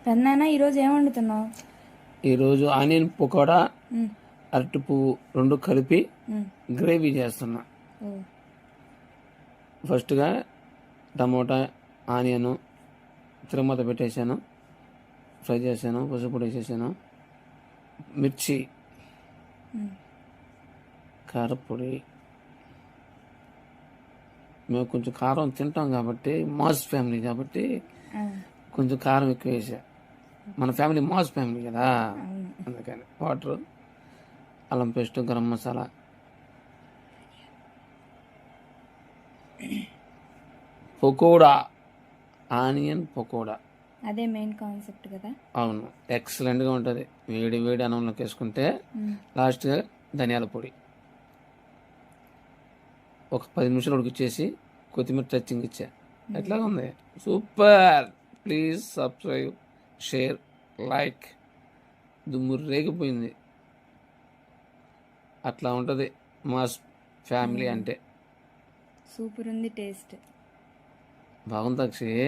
పెద్దనాన్న ఈరోజు ఏం వండుతున్నావు? ఈరోజు ఆనియన్ పకోడా, అరటి పువ్వు రెండు కలిపి గ్రేవీ చేస్తున్నా. ఫస్ట్గా టమోటా, ఆనియన్ తిరుమత పెట్టేశాను, ఫ్రై చేశాను, పసుపు వేసేసాను, మిర్చి, కారపొడి. మేము కొంచెం కారం తింటాం కాబట్టి, మాస్ ఫ్యామిలీ కాబట్టి కొంచెం కారం ఎక్కువ వేసా. మన ఫ్యామిలీ మాస్ ఫ్యామిలీ కదా, అందుకని వాటర్, అల్లం పేస్ట్, గరం మసాలా. పకోడా, ఆనియన్ పకోడా, అదే మెయిన్ కాన్సెప్ట్ కదా. అవును, ఎక్సలెంట్గా ఉంటుంది. వేడి వేడి అన్నంలోకి వేసుకుంటే లాస్ట్గా ధనియాల పొడి ఒక 10 నిమిషాలు ఉడికిచ్చేసి కొత్తిమీర టచింగ్ ఇచ్చా. ఎట్లాగా ఉంది? Super. Please subscribe, share, like. దుమ్ము రేగిపోయింది. అట్లా ఉంటుంది మా ఫ్యామిలీ అంటే. సూపర్ ఉంది టేస్ట్. బాగుంది అక్షయ్.